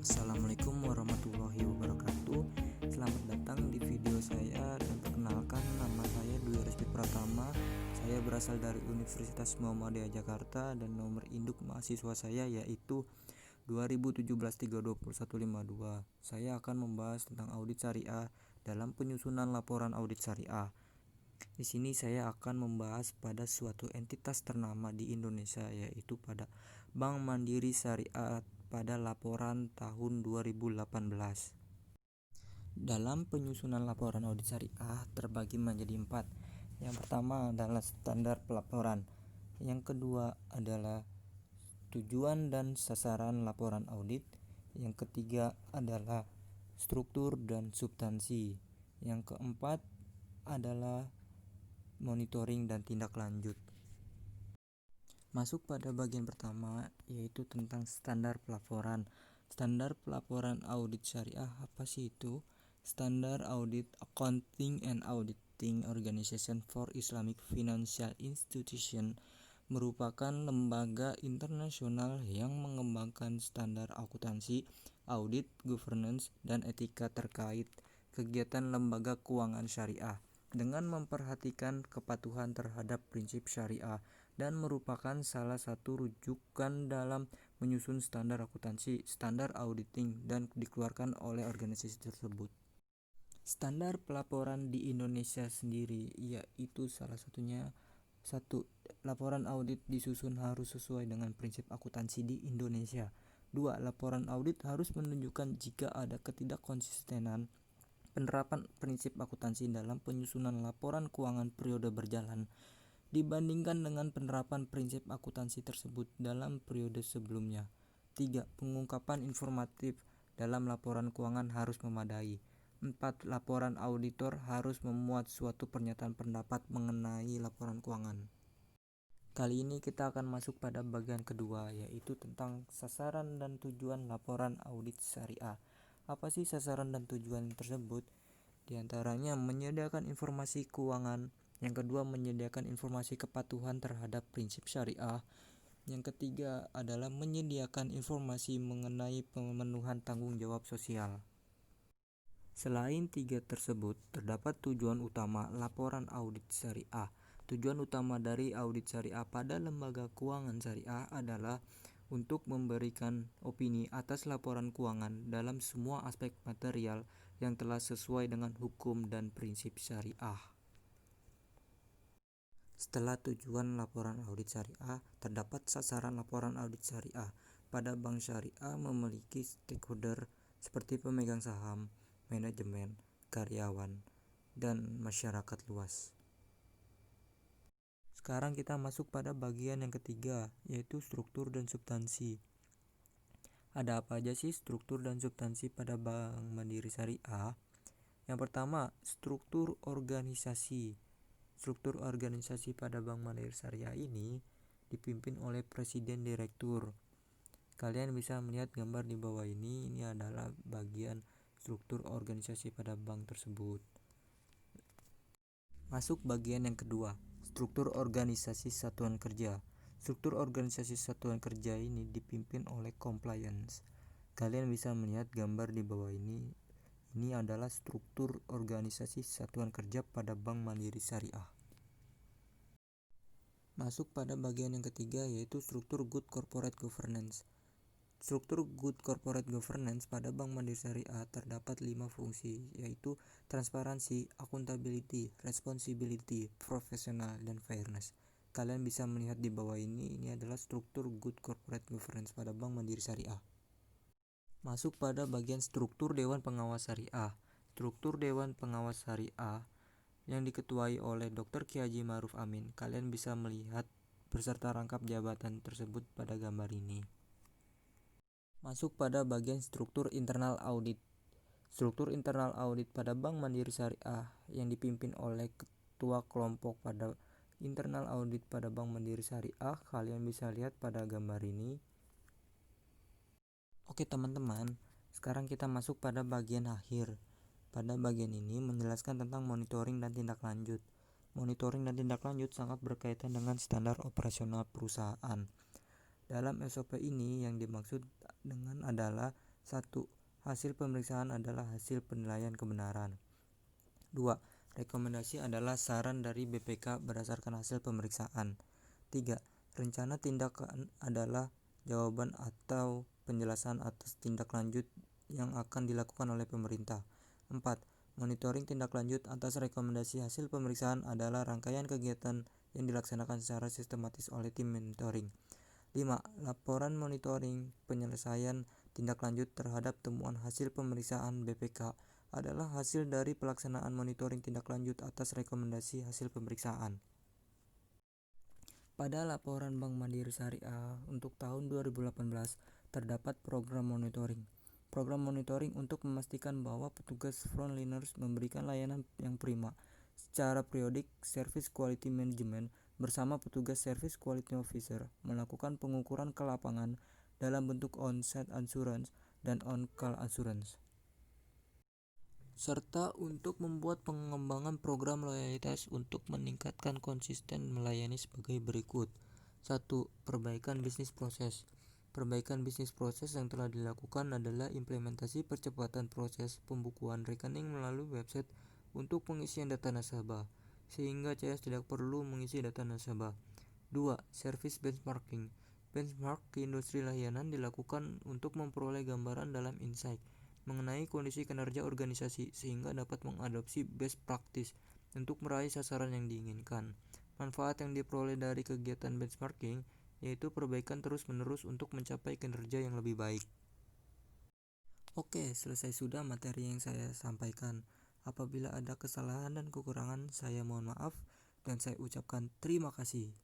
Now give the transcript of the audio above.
Assalamualaikum warahmatullahi wabarakatuh. Selamat datang di video saya dan perkenalkan, nama saya Dwi Rizky Pratama. Saya berasal dari Universitas Muhammadiyah Jakarta dan nomor induk mahasiswa saya yaitu 2017-32152. Saya akan membahas tentang audit syariah dalam penyusunan laporan audit syariah. Di sini saya akan membahas pada suatu entitas ternama di Indonesia yaitu pada Bank Mandiri Syariah pada laporan tahun 2018. Dalam penyusunan laporan audit syariah terbagi menjadi 4. Yang pertama adalah standar pelaporan. Yang kedua adalah tujuan dan sasaran laporan audit. Yang ketiga adalah struktur dan substansi. Yang keempat adalah monitoring dan tindak lanjut. Masuk pada bagian pertama yaitu tentang standar pelaporan. Standar pelaporan audit syariah apa sih itu? Standard Audit Accounting and Auditing Organization for Islamic Financial Institution merupakan lembaga internasional yang mengembangkan standar akuntansi, audit, governance, dan etika terkait kegiatan lembaga keuangan syariah dengan memperhatikan kepatuhan terhadap prinsip syariah dan merupakan salah satu rujukan dalam menyusun standar akuntansi, standar auditing, dan dikeluarkan oleh organisasi tersebut. Standar pelaporan di Indonesia sendiri yaitu salah satunya 1. Laporan audit disusun harus sesuai dengan prinsip akuntansi di Indonesia. 2. Laporan audit harus menunjukkan jika ada ketidakkonsistenan penerapan prinsip akuntansi dalam penyusunan laporan keuangan periode berjalan dibandingkan dengan penerapan prinsip akuntansi tersebut dalam periode sebelumnya. 3. Pengungkapan informatif dalam laporan keuangan harus memadai. 4. Laporan auditor harus memuat suatu pernyataan pendapat mengenai laporan keuangan. Kali ini kita akan masuk pada bagian kedua yaitu tentang sasaran dan tujuan laporan audit syariah. Apa sih sasaran dan tujuan tersebut? Di antaranya menyediakan informasi keuangan. Yang kedua menyediakan informasi kepatuhan terhadap prinsip syariah. Yang ketiga adalah menyediakan informasi mengenai pemenuhan tanggung jawab sosial. Selain tiga tersebut, terdapat tujuan utama laporan audit syariah. Tujuan utama dari audit syariah pada lembaga keuangan syariah adalah untuk memberikan opini atas laporan keuangan dalam semua aspek material yang telah sesuai dengan hukum dan prinsip syariah. Setelah tujuan laporan audit syariah, terdapat sasaran laporan audit syariah. Pada bank syariah memiliki stakeholder seperti pemegang saham, manajemen, karyawan, dan masyarakat luas. Sekarang kita masuk pada bagian yang ketiga, yaitu struktur dan substansi. Ada apa aja sih struktur dan substansi pada Bank Mandiri Syariah? Yang pertama, struktur organisasi. Struktur organisasi pada Bank Mandiri Syariah ini dipimpin oleh presiden direktur. Kalian bisa melihat gambar di bawah ini adalah bagian struktur organisasi pada bank tersebut. Masuk bagian yang kedua, struktur organisasi satuan kerja. Struktur organisasi satuan kerja ini dipimpin oleh compliance. Kalian bisa melihat gambar di bawah ini. Ini adalah struktur organisasi satuan kerja pada Bank Mandiri Syariah. Masuk pada bagian yang ketiga yaitu struktur good corporate governance. Struktur good corporate governance pada Bank Mandiri Syariah terdapat 5 fungsi yaitu transparansi, accountability, responsibility, professional, dan fairness. Kalian bisa melihat di bawah ini adalah struktur good corporate governance pada Bank Mandiri Syariah. Masuk pada bagian struktur Dewan Pengawas Syariah. Struktur Dewan Pengawas Syariah yang diketuai oleh Dr. Kiai Haji Ma'ruf Amin. Kalian bisa melihat beserta rangkap jabatan tersebut pada gambar ini. Masuk pada bagian struktur internal audit. Struktur internal audit pada Bank Mandiri Syariah yang dipimpin oleh ketua kelompok pada internal audit pada Bank Mandiri Syariah. Kalian bisa lihat pada gambar ini. Oke teman-teman, sekarang kita masuk pada bagian akhir. Pada bagian ini menjelaskan tentang monitoring dan tindak lanjut. Monitoring dan tindak lanjut sangat berkaitan dengan standar operasional perusahaan. Dalam SOP ini yang dimaksud dengan adalah 1. Hasil pemeriksaan adalah hasil penilaian kebenaran. 2. Rekomendasi adalah saran dari BPK berdasarkan hasil pemeriksaan. 3. Rencana tindakan adalah jawaban atau penjelasan atas tindak lanjut yang akan dilakukan oleh pemerintah. 4. Monitoring tindak lanjut atas rekomendasi hasil pemeriksaan adalah rangkaian kegiatan yang dilaksanakan secara sistematis oleh tim monitoring. 5. Laporan monitoring penyelesaian tindak lanjut terhadap temuan hasil pemeriksaan BPK adalah hasil dari pelaksanaan monitoring tindak lanjut atas rekomendasi hasil pemeriksaan. Pada laporan Bank Mandiri Syariah untuk tahun 2018 terdapat program monitoring. Program monitoring untuk memastikan bahwa petugas frontliners memberikan layanan yang prima. Secara periodik, Service Quality Management bersama petugas Service Quality Officer melakukan pengukuran ke lapangan dalam bentuk on-site assurance dan on-call assurance. Serta untuk membuat pengembangan program loyalitas untuk meningkatkan konsisten melayani sebagai berikut. 1. Perbaikan bisnis proses. Perbaikan bisnis proses yang telah dilakukan adalah implementasi percepatan proses pembukuan rekening melalui website untuk pengisian data nasabah, sehingga CS tidak perlu mengisi data nasabah. 2. Service benchmarking. Benchmark ke industri layanan dilakukan untuk memperoleh gambaran dalam insight mengenai kondisi kinerja organisasi sehingga dapat mengadopsi best practice untuk meraih sasaran yang diinginkan. Manfaat yang diperoleh dari kegiatan benchmarking yaitu perbaikan terus-menerus untuk mencapai kinerja yang lebih baik. Oke, selesai sudah materi yang saya sampaikan. Apabila ada kesalahan dan kekurangan, saya mohon maaf dan saya ucapkan terima kasih.